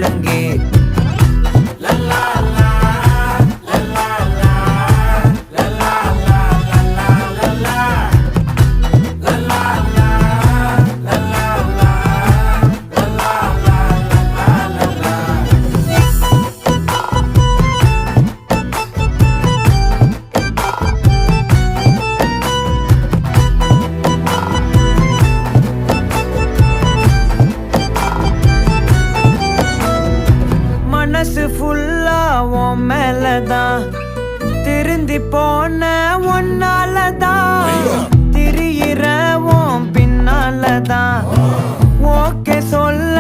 ஒழுங்கே மனசு ஃபுல்லா உன் மேலதான் திருந்தி போன ஒன்னாலதான் திரியிற உன் பின்னாலதான் ஓகே சொல்ல